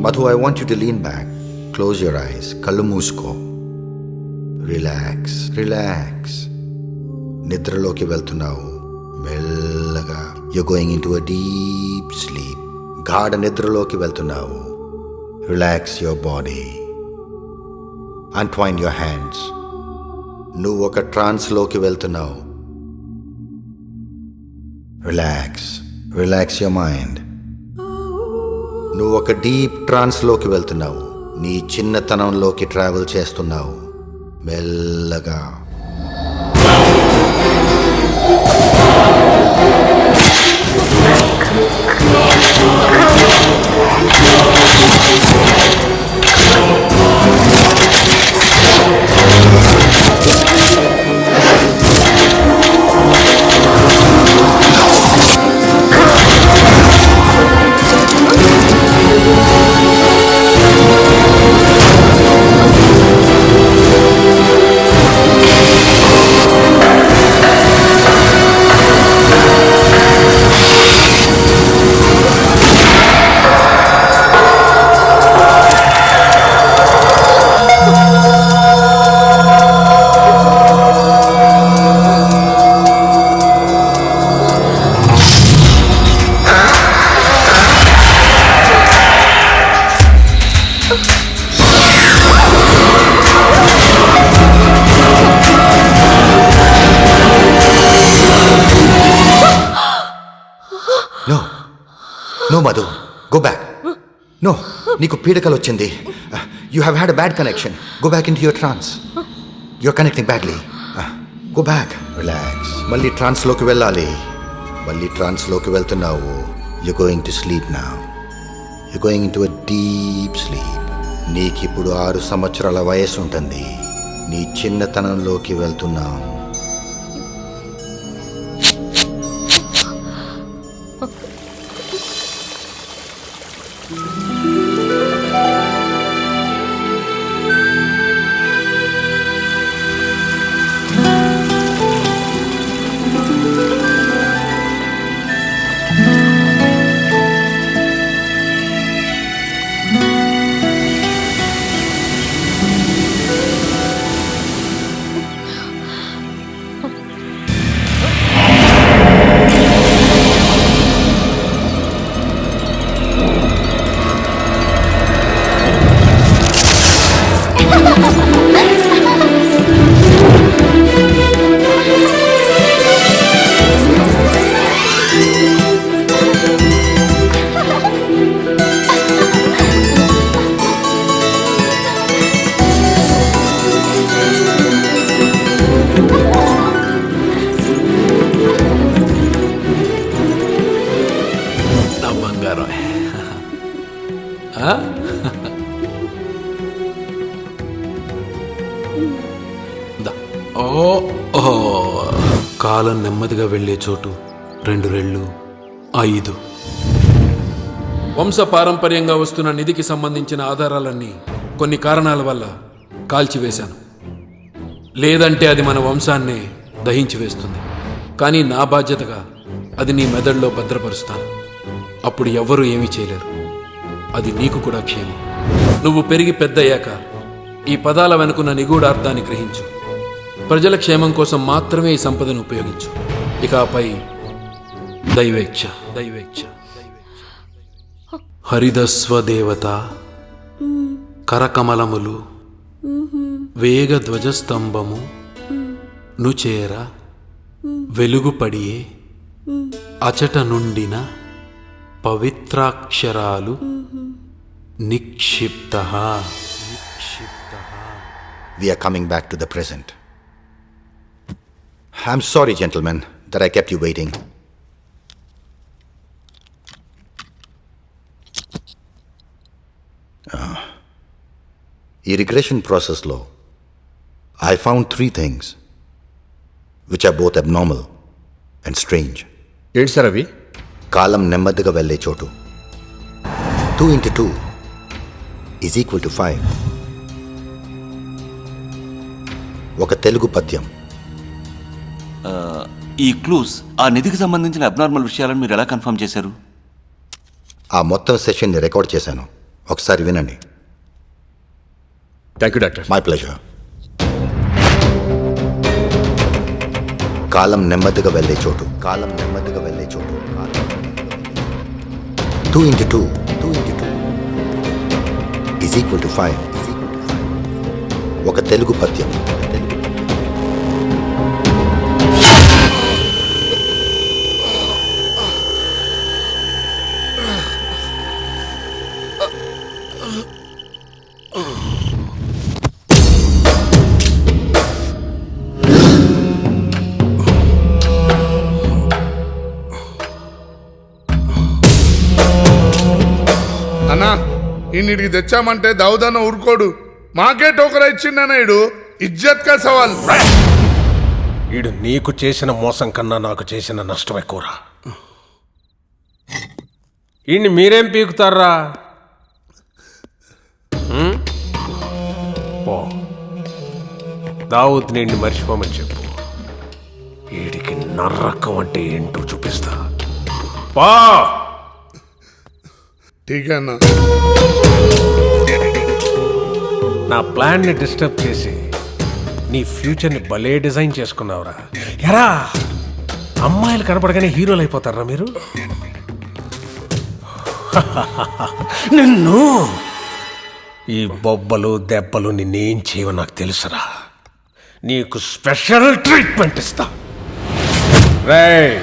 Madhu, I want you to lean back. Close your eyes. Kallu moosko. Relax. Relax. నిద్రలోకి వెళ్తున్నావు మెల్లగా. You're going into a deep sleep. గాఢ నిద్రలోకి వెళ్తున్నావు. Relax your body. Untwine your hands. నువ్వు ఒక ట్రాన్స్లోకి వెళ్తున్నావు. రిలాక్స్. Relax your mind. నువ్వు ఒక డీప్ ట్రాన్స్లోకి వెళ్తున్నావు. నీ చిన్నతనంలోకి ట్రావెల్ చేస్తున్నావు మెల్లగా. No, Madhu. Go back. No, నీకు పీడకలు వచ్చింది. You have had a bad connection. Go back into your trance. You're connecting badly. Go back. Relax. మళ్ళీ ట్రాన్స్లోకి వెళ్ళాలి. మళ్ళీ ట్రాన్స్లోకి వెళ్తున్నావు. You're going to sleep now. You're going into a deep sleep. నీకిప్పుడు 6 సంవత్సరాల వయసు ఉంటుంది. నీ చిన్నతనంలోకి వెళ్తున్నావు. కాలం నెమ్మదిగా వెళ్లే చోటు 2 రెళ్ళు 5. వంశ పారంపర్యంగా వస్తున్న నిధికి సంబంధించిన ఆధారాలన్నీ కొన్ని కారణాల వల్ల కాల్చివేశాను. లేదంటే అది మన వంశాన్నే దహించి వేస్తుంది. కానీ నా బాధ్యతగా అది నీ మెదడులో భద్రపరుస్తాను. అప్పుడు ఎవ్వరూ ఏమీ చేయలేరు. అది నీకు కూడా క్షేమం. నువ్వు పెరిగి పెద్దయ్యాక ఈ పదాల వెనుకున్న నిగూఢార్థాన్ని గ్రహించు. ప్రజల క్షేమం కోసం మాత్రమే ఈ సంపదను ఉపయోగించు. ఇక ఆపై దైవేచ్ఛ. హరిదస్వదేవత కరకమలములు వేగ ధ్వజస్తంభము నుచేర వెలుగుపడియే అచట నుండిన పవిత్రాక్షరాలు నిక్షిప్తః. We are coming back to the present. I'm sorry, gentlemen, that I kept you waiting. ఈ రిగ్రెషన్ ప్రాసెస్లో I found 3 things which are both abnormal and strange. ఏంటి సార్ అవి? కాలం నెమ్మదిగా వెళ్ళే చోటు. 2 into 2 is equal to 5. ఒక తెలుగు పద్యం. ఈ క్లూస్ ఆ నిధికి సంబంధించిన అబ్నార్మల్ విషయాలను మీరు ఎలా కన్ఫర్మ్ చేశారు? ఆ మొత్తం సెషన్ని రికార్డ్ చేశాను. ఒకసారి వినండి. Thank you doctor. My pleasure. కాలం నెమ్మదిగా వెళ్ళే చోటు, కాలం నెమ్మదిగా వెళ్ళే చోటు. 2 into 2 is equal to 5. ఒక తెలుగు పద్యం. అన్నా ఈయనకి తెచ్చామంటే దావుదన్న ఊరుకోడు. మాకే టోకరా ఇచ్చిండన్న ఈడు. ఇజ్జత్ కా సవాల్. ఈడు నీకు చేసిన మోసం కన్నా నాకు చేసిన నష్టం ఎక్కువరా. ఈయన్ని మీరేం పీకుతారా? పో, దావుద్ నిన్ను మర్చిపోమని చెప్పు. వీడికి నరకం అంటే ఏంటో చూపిస్తా. పా ఠీకే అన్నా. నా ప్లాన్ని డిస్టర్బ్ చేసి నీ ఫ్యూచర్ని భలే డిజైన్ చేసుకున్నావురా. ఎరా, అమ్మాయిలు కనపడగానే హీరోలు అయిపోతారా మీరు? నిన్ను ఈ బొబ్బలు దెబ్బలు నిన్నేం చేయవో నాకు తెలుసురా. నీకు స్పెషల్ ట్రీట్మెంట్ ఇస్తా. రేయ్,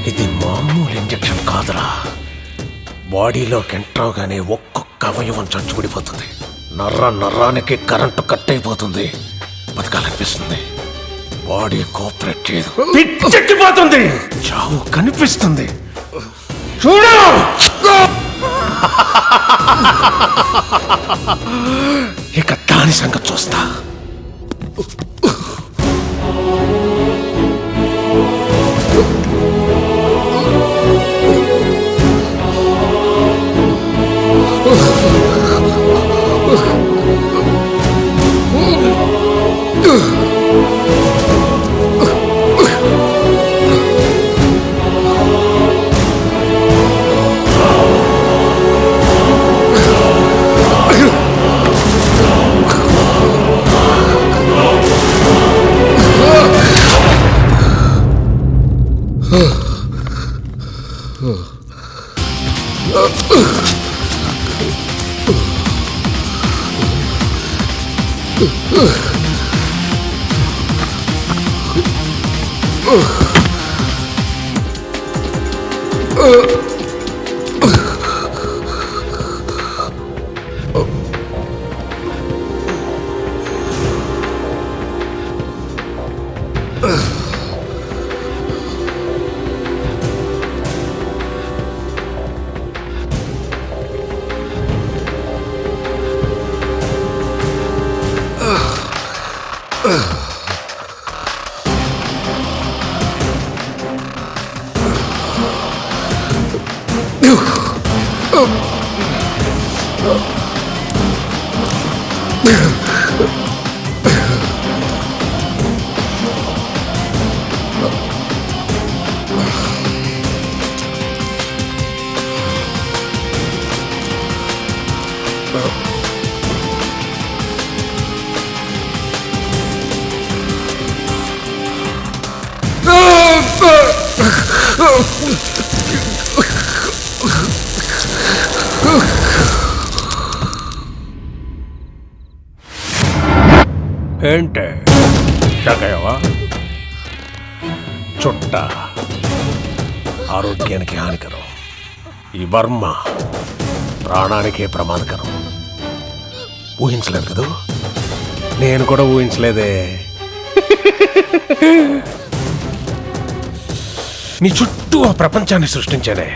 ఇది మామూలు ఇంజెక్షన్ కాదురా. బాడీలోకి ఎంటర్ అవగానే ఒక్కొక్క అవయవం చచ్చుబడిపోతుంది. నరానికి కరెంటు కట్ అయిపోతుంది. బతకాలనిపిస్తుంది. బాడీ కోఆపరేట్ చేయదు. పిచ్చెక్కిపోతుంది. చావు కనిపిస్తుంది. చూడు, ఇక దాని సంగతి చూస్తా. ఏంటే షాకయ్యవా? చుట్ట ఆరోగ్యానికి హానికరం. ఈ వర్మ ప్రాణానికే ప్రమాదకరం. ఊహించలేదు కదూ? నేను కూడా ఊహించలేదే. నీ చుట్టూ ఆ ప్రపంచాన్ని సృష్టించానే.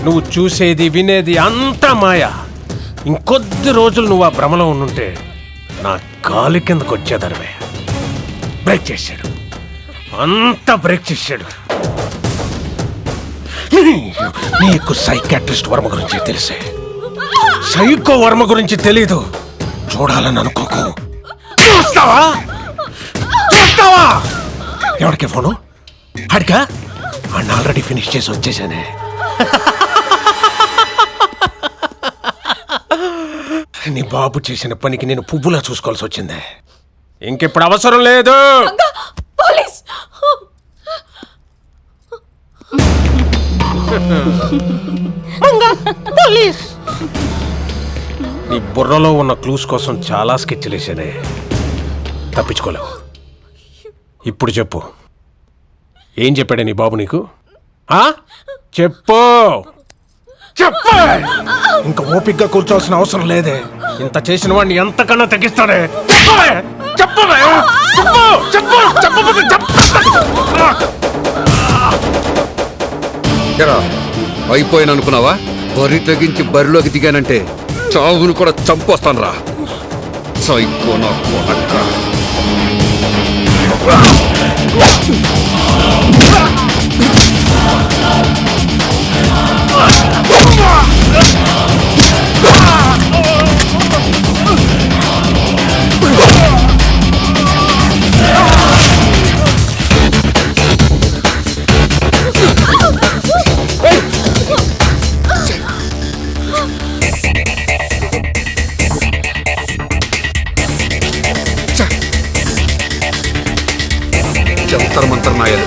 నువ్వు చూసేది వినేది అంతా మాయా. ఇంకొద్ది రోజులు నువ్వు ఆ భ్రమలో ఉండుంటే నా కాలు కిందకు వచ్చేదానివే. బ్రేక్ చేశాడు, అంతా బ్రేక్ చేశాడు. నీకు సైకాట్రిస్ట్ వర్మ గురించి తెలిసే, సైకో వర్మ గురించి తెలీదు. చూడాలని అనుకోకు. చూస్తావా? ఎవరికి ఫోను? అడిగా అన్న ఆల్రెడీ ఫినిష్ చేసి వచ్చేసానే. నీ బాబు చేసిన పనికి నేను పువ్వులా చూసుకోవాల్సి వచ్చిందే. ఇంకెప్పుడు అవసరం లేదు. పోలీస్! నీ బుర్రలో ఉన్న క్లూస్ కోసం చాలా స్కెచ్లు వేసానే, తప్పించుకోలేవు. ఇప్పుడు చెప్పు, ఏం చెప్పాడే నీ బాబు నీకు? చెప్పు చెప్పు. ఇంకా ఓపిగ్గా కూర్చోవాల్సిన అవసరం లేదే. ఇంత చేసిన వాడిని ఎంతకన్నా తగ్గిస్తాడే. చెప్పవే, చెప్పు చెప్పు చెప్పు. అయిపోయిన అనుకున్నావా? బరి తెగించి బరిలోకి దిగానంటే చావును కూడా చంపొస్తాను రా. సైకో నా కొడక. జంతర్ మంతర్ నాయలు.